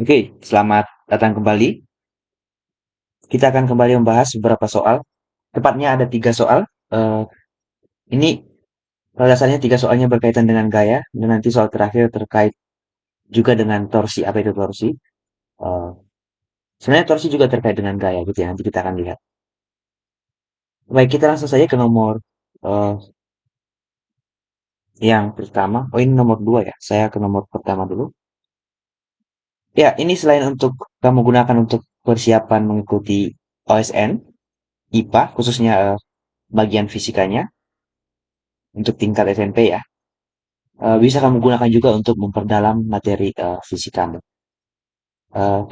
Oke, selamat datang kembali. Kita akan kembali membahas beberapa soal. Tepatnya ada 3 soal. Eh, ini pada dasarnya 3 soalnya berkaitan dengan gaya, dan nanti soal terakhir terkait juga dengan torsi. Apa itu torsi? Eh, Sebenarnya torsi juga terkait dengan gaya, gitu ya. Nanti kita akan lihat. Baik, kita langsung saja ke nomor eh, yang pertama. Oh, ini nomor 2 ya. Saya ke nomor pertama dulu. Ya, ini selain untuk kamu gunakan untuk persiapan mengikuti OSN, IPA, khususnya bagian fisikanya, untuk tingkat SMP ya. Bisa kamu gunakan juga untuk memperdalam materi fisik kamu.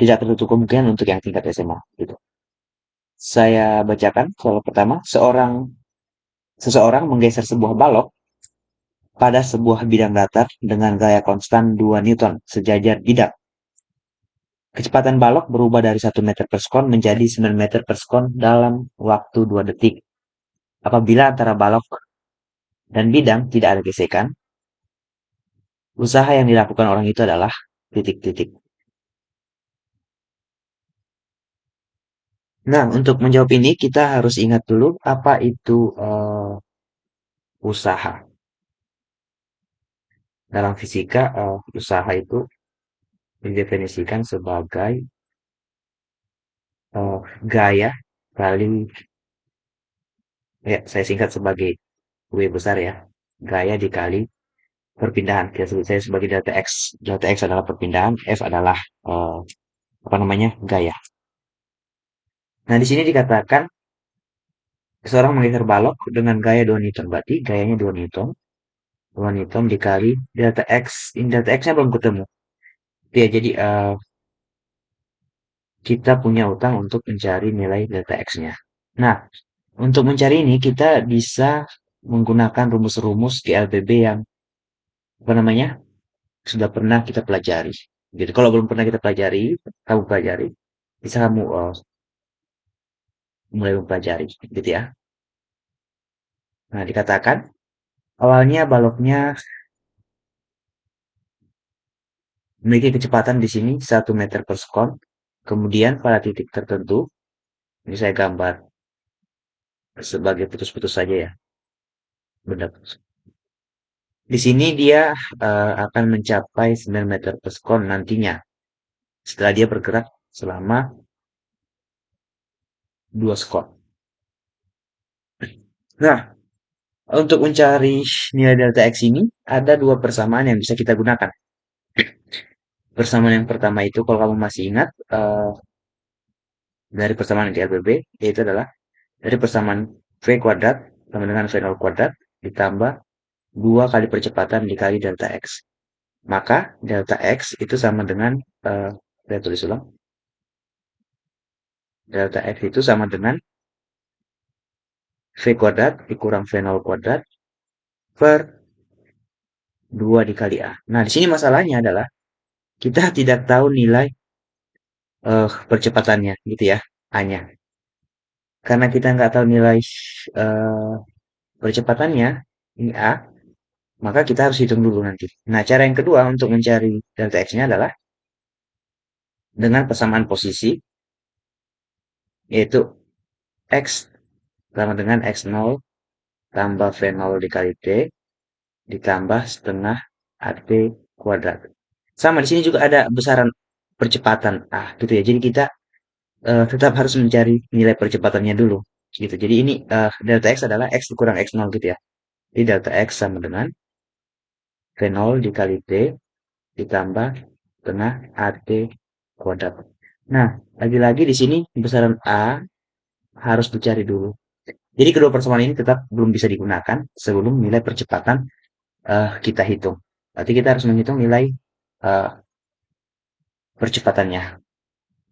Tidak tertutup kemungkinan untuk yang tingkat SMA gitu. Saya bacakan soal pertama. Seseorang menggeser sebuah balok pada sebuah bidang datar dengan gaya konstan 2 Newton sejajar bidang. Kecepatan balok berubah dari 1 meter per sekon menjadi 9 meter per sekon dalam waktu 2 detik. Apabila antara balok dan bidang tidak ada gesekan, usaha yang dilakukan orang itu adalah titik-titik. Nah, untuk menjawab ini kita harus ingat dulu apa itu usaha. Dalam fisika, usaha itu didefinisikan sebagai gaya kali, ya saya singkat sebagai W besar ya, gaya dikali perpindahan. Kita sebut saya sebagai delta X. Delta X adalah perpindahan, F adalah eh, apa namanya gaya. Nah, di sini dikatakan seorang menggeser balok dengan gaya 2 Newton. Berarti gayanya 2 Newton. 2 Newton dikali delta X. Ini delta X-nya belum ketemu. Ya, jadi kita punya utang untuk mencari nilai delta X-nya. Nah, untuk mencari ini kita bisa menggunakan rumus-rumus GLBB yang apa namanya sudah pernah kita pelajari. Gitu. Kalau belum pernah kita pelajari, kamu pelajari, bisa kamu mulai mempelajari, gitu ya. Nah, dikatakan awalnya baloknya memiliki kecepatan di sini 1 meter per sekon. Kemudian pada titik tertentu, ini saya gambar sebagai putus-putus saja ya, benda di sini dia akan mencapai 9 meter per sekon nantinya setelah dia bergerak selama 2 sekon. Nah, untuk mencari nilai delta X ini ada 2 persamaan yang bisa kita gunakan. Persamaan yang pertama itu kalau kamu masih ingat dari persamaan GLBB, yaitu adalah dari persamaan V kuadrat sama dengan V0 kuadrat ditambah 2 kali percepatan dikali delta X. Maka delta X itu sama dengan saya tulis ulang. Delta X itu sama dengan V kuadrat dikurang V0 kuadrat per 2 dikali A. Nah, di sini masalahnya adalah kita tidak tahu nilai percepatannya gitu ya, A-nya. Karena kita nggak tahu nilai eh, percepatannya, ini A, maka kita harus hitung dulu nanti. Nah, cara yang kedua untuk mencari delta X-nya adalah dengan persamaan posisi, yaitu X sama dengan X0 tambah V0 dikali T ditambah setengah AT kuadrat. Sama di sini juga ada besaran percepatan gitu ya. Jadi kita tetap harus mencari nilai percepatannya dulu gitu. Jadi ini delta X adalah X dikurang X0 gitu ya. Jadi delta X sama dengan V0 dikali T ditambah setengah AT kuadrat. Nah, lagi-lagi di sini besaran A harus dicari dulu. Jadi kedua persamaan ini tetap belum bisa digunakan sebelum nilai percepatan kita hitung. Berarti kita harus menghitung nilai eh, percepatannya.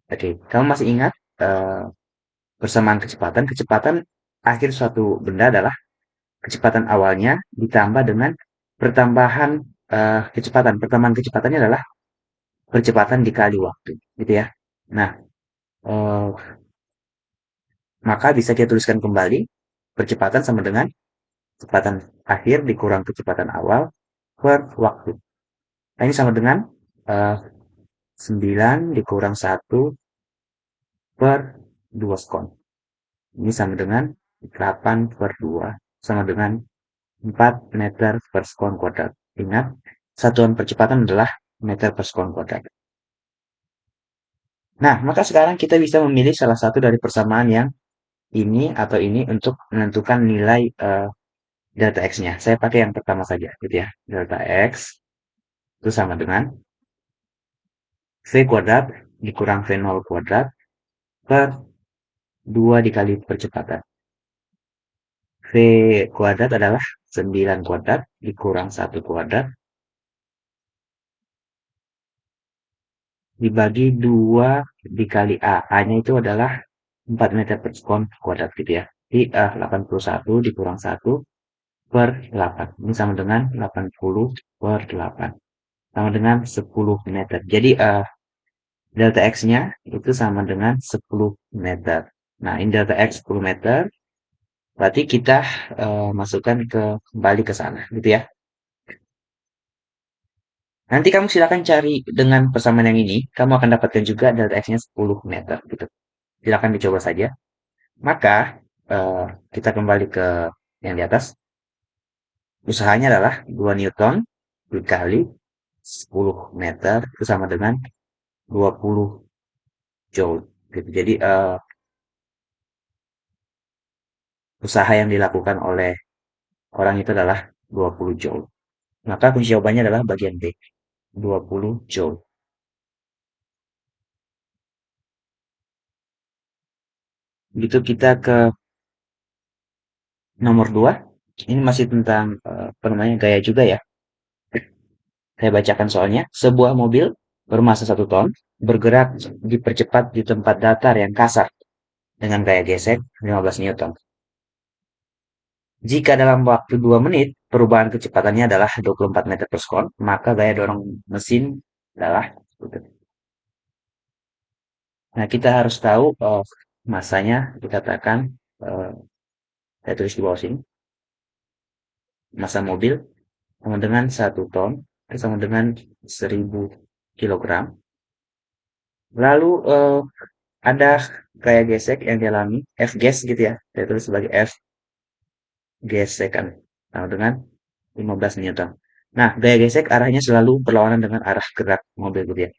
Oke, kamu masih ingat persamaan kecepatan? Kecepatan akhir suatu benda adalah kecepatan awalnya ditambah dengan pertambahan kecepatan. Pertambahan kecepatannya adalah percepatan dikali waktu, gitu ya. Nah, eh, maka bisa kita tuliskan kembali percepatan sama dengan kecepatan akhir dikurang kecepatan awal per waktu. Nah, ini sama dengan eh, 9 dikurang 1 per 2 sekon. Ini sama dengan 8 per 2 sama dengan 4 meter per sekon kuadrat. Ingat, satuan percepatan adalah meter per sekon kuadrat. Nah, maka sekarang kita bisa memilih salah satu dari persamaan yang ini atau ini untuk menentukan nilai delta X-nya. Saya pakai yang pertama saja, gitu ya. Delta X itu sama dengan V kuadrat dikurang V0 kuadrat per 2 dikali percepatan. V kuadrat adalah 9 kuadrat dikurang 1 kuadrat dibagi 2 dikali A. A-nya itu adalah 4 meter per sekon kuadrat gitu ya. Jadi 81 dikurang 1 per 8. Ini sama dengan 80 per 8. Sama dengan 10 meter. Jadi delta X-nya itu sama dengan 10 meter. Nah, ini delta X 10 meter. Berarti kita masukkan kembali ke sana gitu ya. Nanti kamu silakan cari dengan persamaan yang ini, kamu akan dapatkan juga delta X-nya 10 meter gitu. Silakan dicoba saja. Maka kita kembali ke yang di atas. Usahanya adalah 2 Newton dikali 10 meter itu sama dengan 20 Joule. Gitu. Jadi usaha yang dilakukan oleh orang itu adalah 20 Joule. Maka kunci jawabannya adalah bagian B, 20 Joule. Begitu kita ke nomor 2. Ini masih tentang apa namanya gaya juga ya. Saya bacakan soalnya. Sebuah mobil bermassa 1 ton bergerak dipercepat di tempat datar yang kasar dengan gaya gesek 15 Newton. Jika dalam waktu 2 menit perubahan kecepatannya adalah 24 meter per sekon, maka gaya dorong mesin adalah. Nah, kita harus tahu masanya dikatakan, eh, saya tulis di bawah sini, massa mobil sama dengan 1 ton, sama dengan 1000 kilogram. Lalu ada gaya gesek yang dialami, F ges gitu ya, saya tulis sebagai F gesekan, sama dengan 15 Newton. Nah, gaya gesek arahnya selalu berlawanan dengan arah gerak mobil gitu ya.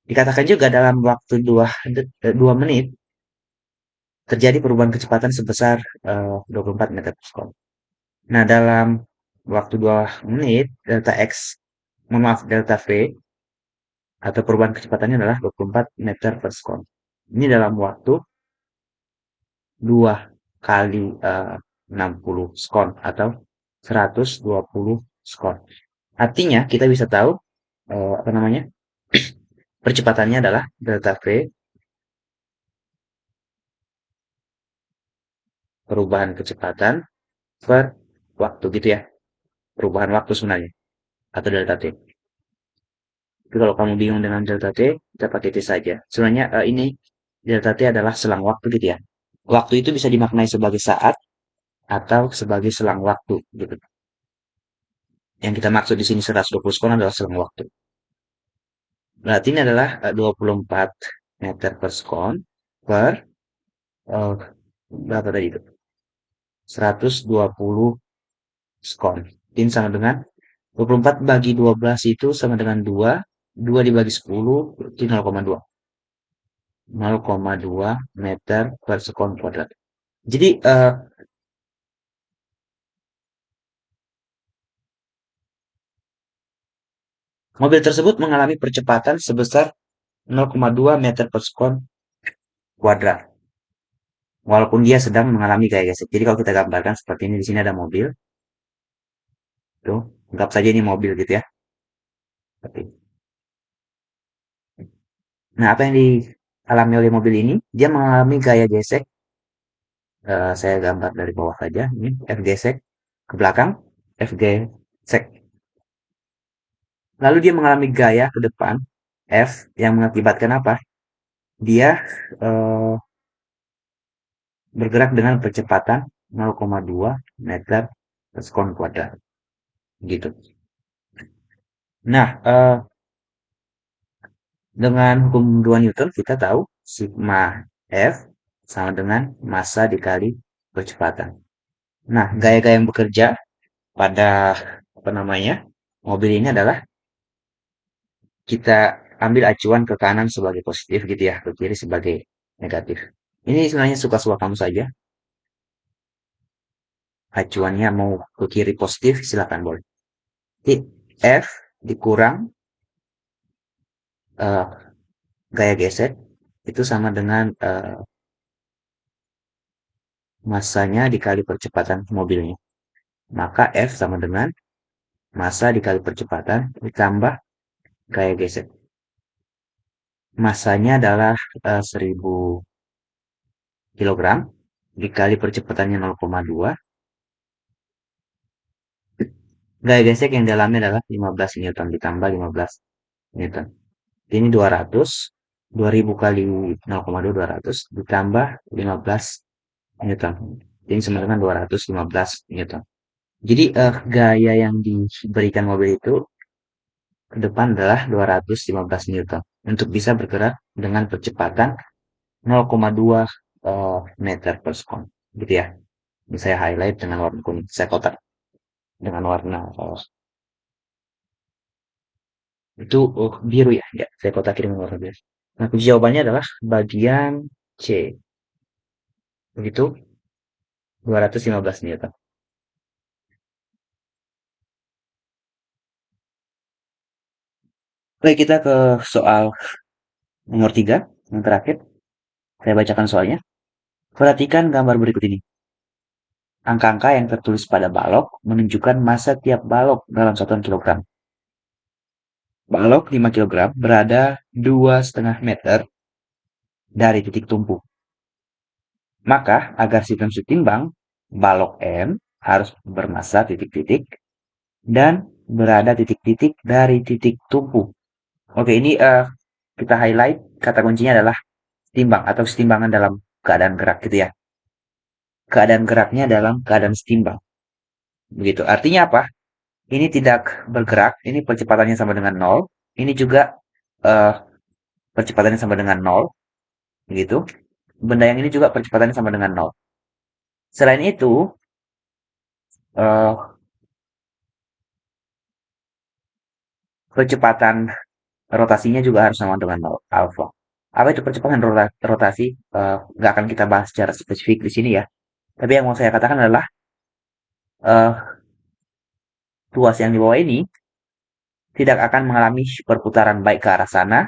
Dikatakan juga dalam waktu 2 menit terjadi perubahan kecepatan sebesar 24 meter per sekon. Nah, dalam waktu 2 menit, delta X, mohon maaf, delta V, atau perubahan kecepatannya adalah 24 meter per sekon. Ini dalam waktu 2 kali 60 sekon atau 120 sekon. Artinya, kita bisa tahu, apa namanya, percepatannya adalah delta V, perubahan kecepatan per waktu gitu ya. Perubahan waktu sebenarnya, atau delta T. Tapi kalau kamu bingung dengan delta T, kita pakai T saja. Sebenarnya ini delta T adalah selang waktu gitu ya. Waktu itu bisa dimaknai sebagai saat atau sebagai selang waktu gitu. Yang kita maksud di sini 120 sekon adalah selang waktu. Berarti ini adalah 24 meter per sekon per eh, berapa tadi itu? 120 sekon. Ini sama dengan 24 bagi 12 itu sama dengan 2. 2 dibagi 10 berarti 0,2. 0,2 meter per sekon kuadrat. Jadi mobil tersebut mengalami percepatan sebesar 0,2 meter per sekon kuadrat. Walaupun dia sedang mengalami gaya gesek. Jadi kalau kita gambarkan seperti ini, di sini ada mobil. Tuh, anggap saja ini mobil gitu ya. Nah, apa yang dialami oleh mobil ini? Dia mengalami gaya gesek. Saya gambar dari bawah saja. Ini F gesek ke belakang, F gesek. Lalu dia mengalami gaya ke depan, F, yang mengakibatkan apa? Dia eh, bergerak dengan percepatan 0,2 meter per sekon kuadrat. Gitu. Nah, Dengan hukum 2 Newton kita tahu sigma F sama dengan massa dikali percepatan. Nah, gaya-gaya yang bekerja pada apa namanya mobil ini adalah kita ambil acuan ke kanan sebagai positif gitu ya, ke kiri sebagai negatif. Ini sebenarnya suka-suka kamu saja. Acuannya mau ke kiri positif silakan boleh. Jadi F dikurang eh, gaya gesek itu sama dengan massanya dikali percepatan mobilnya. Maka F sama dengan massa dikali percepatan ditambah gaya gesek. Massanya adalah 1000 kilogram dikali percepatannya 0,2. Gaya gesek yang dalamnya adalah 15 Newton ditambah 15 Newton. Ini 200, 2000 kali 0,2 200 ditambah 15 Newton. Ini sama dengan 215 Newton. Jadi gaya yang diberikan mobil itu ke depan adalah 215 Newton untuk bisa bergerak dengan percepatan 0,2 meter per second. Gitu ya. Ini saya highlight dengan warna kuning. Saya kotak dengan warna itu biru ya. Ya, saya kotakin dengan warna biru. Nah, kunci jawabannya adalah bagian C. Begitu 215 Newton. Baik, kita ke soal nomor 3 yang terakhir. Saya bacakan soalnya. Perhatikan gambar berikut ini. Angka-angka yang tertulis pada balok menunjukkan massa tiap balok dalam satuan kilogram. Balok 5 kilogram berada 2,5 meter dari titik tumpu. Maka, agar sistem setimbang, balok M harus bermassa titik-titik dan berada titik-titik dari titik tumpu. Oke, ini kita highlight kata kuncinya adalah setimbang atau setimbangan dalam keadaan gerak gitu ya. Keadaan geraknya dalam keadaan setimbang. Begitu. Artinya apa? Ini tidak bergerak, ini percepatannya sama dengan nol. Ini juga eh, percepatannya sama dengan nol, gitu. Benda yang ini juga percepatannya sama dengan nol. Selain itu, eh, percepatan rotasinya juga harus sama dengan nol, alfa. Apa itu percepatan rotasi? Nggak akan kita bahas secara spesifik di sini ya. Tapi yang mau saya katakan adalah eh, ruas yang di bawah ini tidak akan mengalami perputaran baik ke arah sana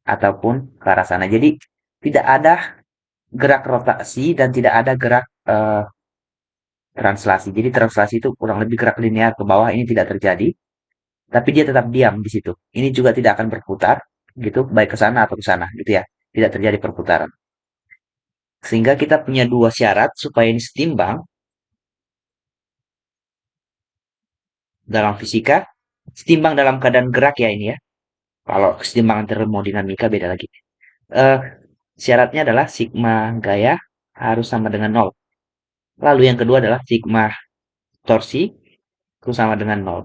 ataupun ke arah sana. Jadi tidak ada gerak rotasi dan tidak ada gerak translasi. Jadi translasi itu kurang lebih gerak linear ke bawah ini tidak terjadi, tapi dia tetap diam di situ. Ini juga tidak akan berputar gitu, baik ke sana atau ke sana gitu ya. Tidak terjadi perputaran. Sehingga kita punya dua syarat supaya ini setimbang dalam fisika, setimbang dalam keadaan gerak ya ini ya. Kalau kesetimbangan termodinamika beda lagi. Eh, Syaratnya adalah sigma gaya harus sama dengan nol. Lalu yang kedua adalah sigma torsi itu sama dengan nol.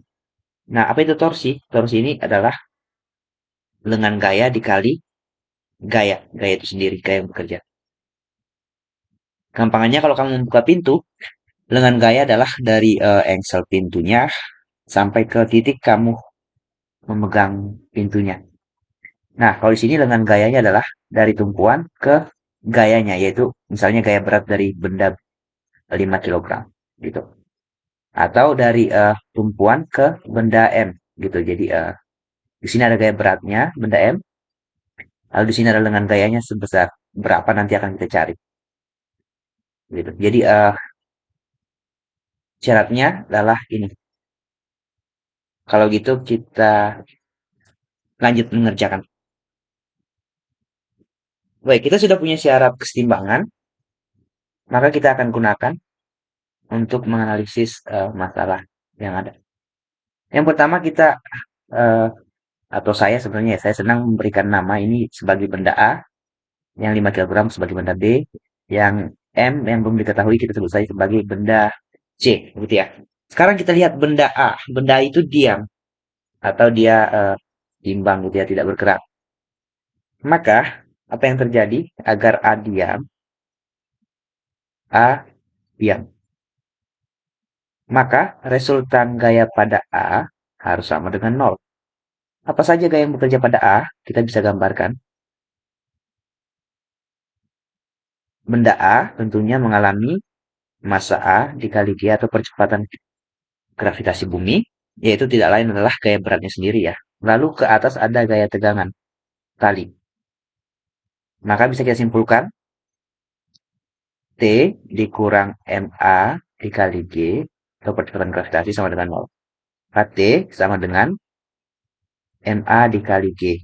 Nah, apa itu torsi? Torsi ini adalah lengan gaya dikali gaya. Gaya itu sendiri, gaya yang bekerja. Gampangannya kalau kamu membuka pintu, lengan gaya adalah dari engsel pintunya sampai ke titik kamu memegang pintunya. Nah, kalau di sini lengan gayanya adalah dari tumpuan ke gayanya, yaitu misalnya gaya berat dari benda 5 kilogram gitu. Atau dari tumpuan ke benda M gitu. Jadi di sini ada gaya beratnya benda M, lalu di sini ada lengan gayanya sebesar berapa nanti akan kita cari gitu. Jadi syaratnya adalah ini. Kalau gitu kita lanjut mengerjakan. Baik, kita sudah punya syarat kesetimbangan, maka kita akan gunakan untuk menganalisis masalah yang ada. Yang pertama kita eh, atau saya sebenarnya saya senang memberikan nama ini sebagai benda A, yang 5 kilogram sebagai benda B, yang M yang belum diketahui kita sebut saja sebagai benda C, gitu ya. Sekarang kita lihat benda A. Benda A itu diam atau dia timbang gitu ya, tidak bergerak. Maka, apa yang terjadi? Agar A diam, A diam. Maka, resultan gaya pada A harus sama dengan nol. Apa saja gaya yang bekerja pada A, kita bisa gambarkan. Benda A tentunya mengalami massa A dikali G atau percepatan gravitasi bumi, yaitu tidak lain adalah gaya beratnya sendiri ya. Lalu ke atas ada gaya tegangan, tali. Maka bisa kita simpulkan, T dikurang MA dikali G, atau percepatan gravitasi sama dengan nol. Maka T sama dengan MA dikali G.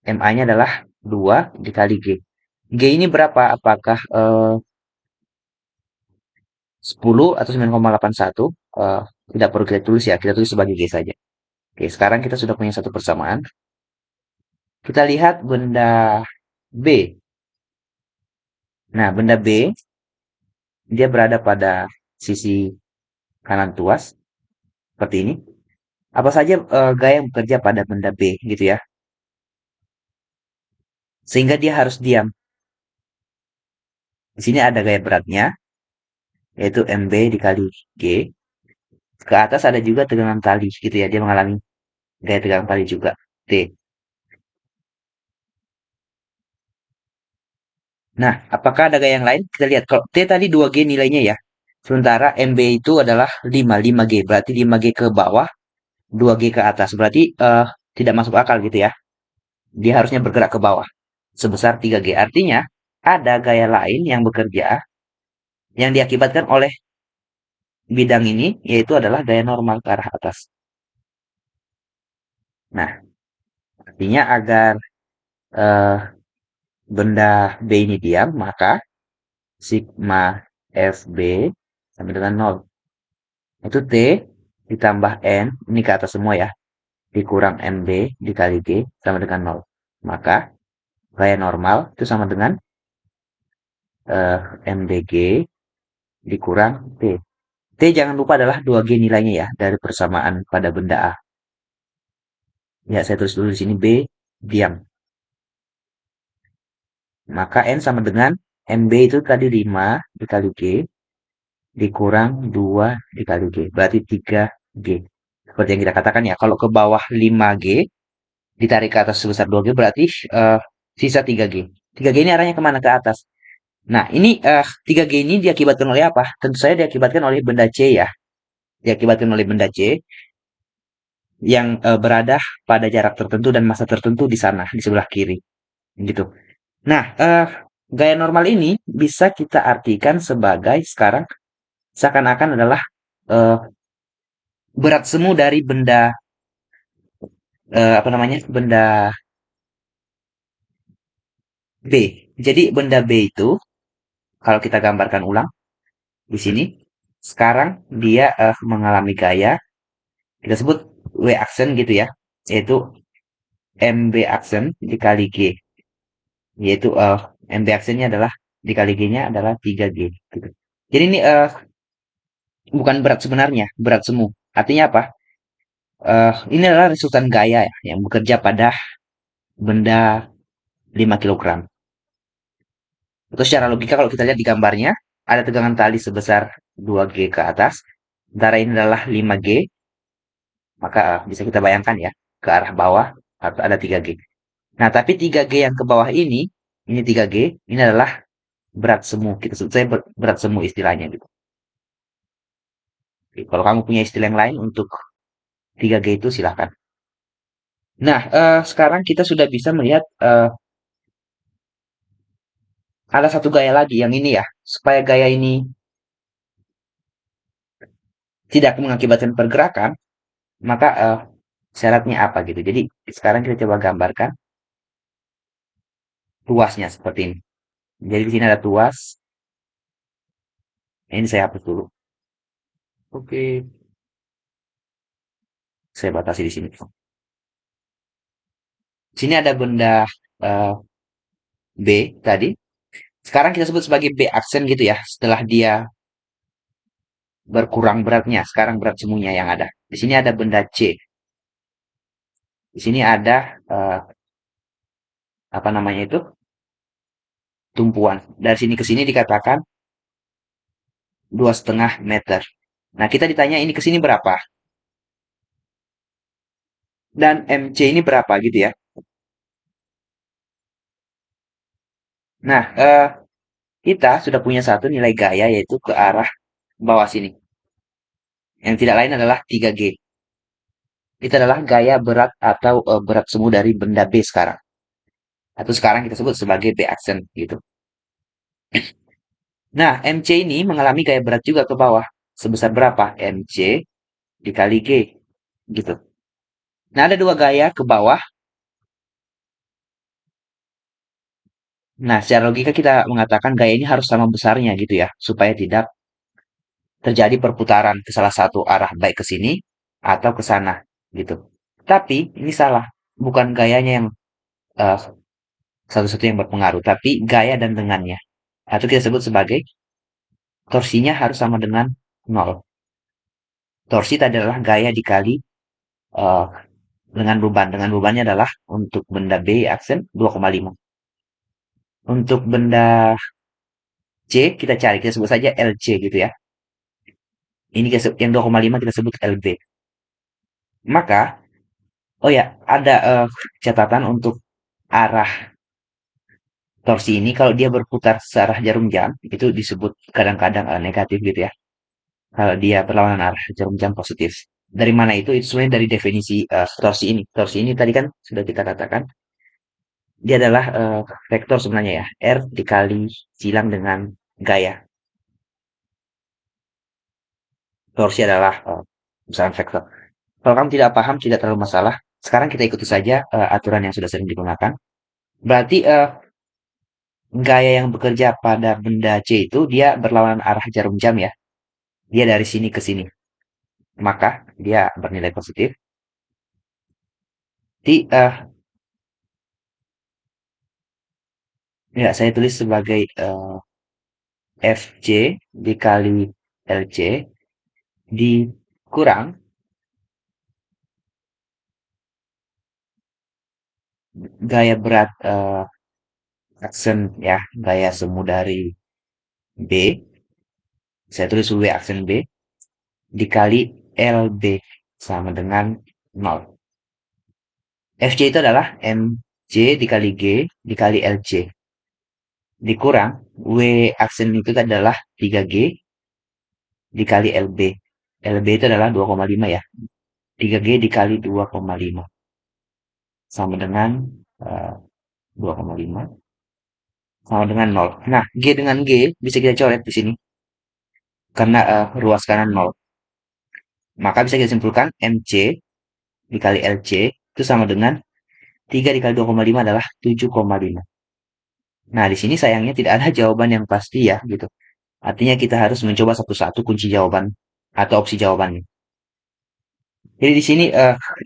MA-nya adalah 2 dikali G. G ini berapa? Apakah 10 atau 9,81? Eh, tidak perlu kita tulis ya, kita tulis sebagai G saja. Oke, sekarang kita sudah punya satu persamaan. Kita lihat benda B. Nah, benda B, dia berada pada sisi kanan tuas, seperti ini. Apa saja gaya yang bekerja pada benda B, gitu ya. Sehingga dia harus diam. Di sini ada gaya beratnya, yaitu MB dikali G. Ke atas ada juga tegangan tali, gitu ya. Dia mengalami gaya tegangan tali juga, T. Nah, apakah ada gaya yang lain? Kita lihat, kalau T tadi 2G nilainya ya. Sementara MB itu adalah 5G. Berarti 5G ke bawah, 2G ke atas. Berarti tidak masuk akal gitu ya. Dia harusnya bergerak ke bawah sebesar 3G. Artinya ada gaya lain yang bekerja yang diakibatkan oleh bidang ini, yaitu adalah gaya normal ke arah atas. Nah, artinya agar eh, benda B ini diam, maka sigma FB sama dengan nol. Itu T ditambah N, ini ke atas semua ya, dikurang MB dikali G sama dengan nol. Maka gaya normal itu sama dengan MBG dikurang T. T jangan lupa adalah 2G nilainya ya dari persamaan pada benda A. Ya, saya tulis dulu di sini B diam. Maka N sama dengan MB itu tadi 5 dikali G dikurang 2 dikali G. Berarti 3G. Seperti yang kita katakan ya, kalau ke bawah 5G ditarik ke atas sebesar 2G berarti sisa 3G. 3G ini arahnya kemana? Ke atas. Nah, ini 3G ini diakibatkan oleh apa? Tentu saja diakibatkan oleh benda C ya. Diakibatkan oleh benda C yang berada pada jarak tertentu dan masa tertentu di sana, di sebelah kiri. Gitu. Nah, gaya normal ini bisa kita artikan sebagai sekarang seakan-akan adalah eh, berat semu dari benda apa namanya? Benda B. Jadi benda B itu kalau kita gambarkan ulang di sini sekarang dia mengalami gaya kita sebut W aksen gitu ya, yaitu MB aksen dikali G, yaitu MB aksennya adalah dikali G-nya adalah 3G gitu. Jadi ini bukan berat sebenarnya, berat semu. Artinya apa? Ini adalah resultan gaya ya, yang bekerja pada benda 5 kilogram. Atau secara logika kalau kita lihat di gambarnya, ada tegangan tali sebesar 2G ke atas. Sementara ini adalah 5G, maka bisa kita bayangkan ya, ke arah bawah atau ada 3G. Nah, tapi 3G yang ke bawah ini 3G, ini adalah berat semu. Kita sebut saya berat semu istilahnya gitu. Oke, kalau kamu punya istilah yang lain untuk 3G itu silahkan. Nah, sekarang kita sudah bisa melihat ada satu gaya lagi yang ini ya. Supaya gaya ini tidak mengakibatkan pergerakan, maka syaratnya apa gitu. Jadi sekarang kita coba gambarkan tuasnya seperti ini. Jadi di sini ada tuas. Ini saya hapus dulu. Oke, saya batasi di sini. Di sini ada benda eh, B tadi. Sekarang kita sebut sebagai B aksen gitu ya. Setelah dia berkurang beratnya, sekarang berat semuanya yang ada. Di sini ada benda C. Di sini ada apa namanya itu, tumpuan. Dari sini ke sini dikatakan 2,5 meter. Nah, kita ditanya ini ke sini berapa? Dan MC ini berapa gitu ya. Nah, kita sudah punya satu nilai gaya yaitu ke arah bawah sini. Yang tidak lain adalah 3G. Itu adalah gaya berat atau berat semu dari benda B sekarang. Atau sekarang kita sebut sebagai B aksen gitu. Nah, MC ini mengalami gaya berat juga ke bawah. Sebesar berapa? MC dikali G gitu. Nah, ada dua gaya ke bawah. Nah, secara logika kita mengatakan gaya ini harus sama besarnya gitu ya, supaya tidak terjadi perputaran ke salah satu arah, baik ke sini atau ke sana gitu. Tapi ini salah, bukan gayanya yang eh, satu-satu yang berpengaruh, tapi gaya dan dengannya. Atau kita sebut sebagai torsinya harus sama dengan nol. Torsi tadi adalah gaya dikali eh, dengan beban. Dengan bebannya adalah untuk benda B aksen 2,5. Untuk benda C kita cari, kita sebut saja LC gitu ya. Ini yang 2,5 kita sebut LB. Maka, oh ya, ada catatan untuk arah torsi ini. Kalau dia berputar searah jarum jam, itu disebut kadang-kadang negatif gitu ya. Kalau dia berlawanan arah jarum jam positif. Dari mana itu? Itu sebenarnya dari definisi torsi ini. Torsi ini tadi kan sudah kita katakan, dia adalah vektor sebenarnya ya. R dikali silang dengan gaya. Torsi adalah misalnya vektor. Kalau kamu tidak paham, tidak terlalu masalah. Sekarang kita ikuti saja aturan yang sudah sering digunakan. Berarti gaya yang bekerja pada benda C itu dia berlawanan arah jarum jam ya. Dia dari sini ke sini. Maka dia bernilai positif. Di ya saya tulis sebagai FC dikali LC dikurang gaya berat aksen ya, gaya semu dari B. Saya tulis W aksen B dikali LB sama dengan 0. FC itu adalah MC dikali G dikali LC. Dikurang W aksen itu adalah 3G dikali LB. LB itu adalah 2,5 ya. 3G dikali 2,5 sama dengan 2,5 sama dengan 0. Nah, G dengan G bisa kita coret di sini karena ruas kanan 0. Maka bisa kita simpulkan MC dikali LC itu sama dengan 3 dikali 2,5 adalah 7,5. Nah, di sini sayangnya tidak ada jawaban yang pasti ya gitu. Artinya kita harus mencoba satu-satu kunci jawaban atau opsi jawabannya. Jadi di sini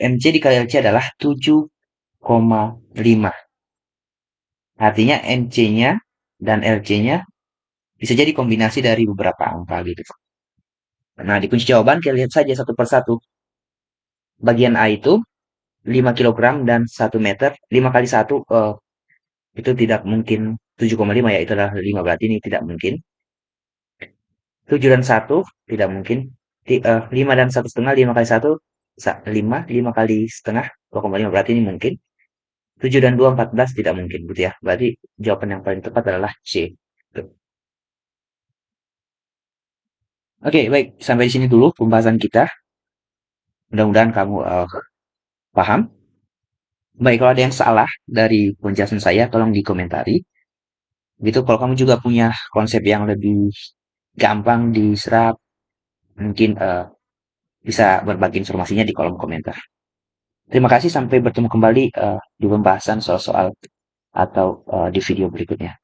MC dikali LC adalah 7,5. Artinya MC-nya dan LC-nya bisa jadi kombinasi dari beberapa angka gitu. Nah, di kunci jawaban kita lihat saja satu persatu. Bagian A itu 5 kilogram dan 1 meter. 5 kali 1 itu tidak mungkin 7,5 ya, itu adalah 5, berarti ini tidak mungkin. 7 dan 1 tidak mungkin. 5 dan 1,5, 5 kali 1 5, 5 kali setengah 2,5, berarti ini mungkin. 7 dan 2 14 tidak mungkin gitu ya. Berarti jawaban yang paling tepat adalah C. Oke, baik. Sampai di sini dulu pembahasan kita. Mudah-mudahan kamu paham. Baik, kalau ada yang salah dari penjelasan saya, tolong dikomentari. Gitu, kalau kamu juga punya konsep yang lebih gampang diserap, mungkin bisa berbagi informasinya di kolom komentar. Terima kasih, sampai bertemu kembali di pembahasan soal-soal atau di video berikutnya.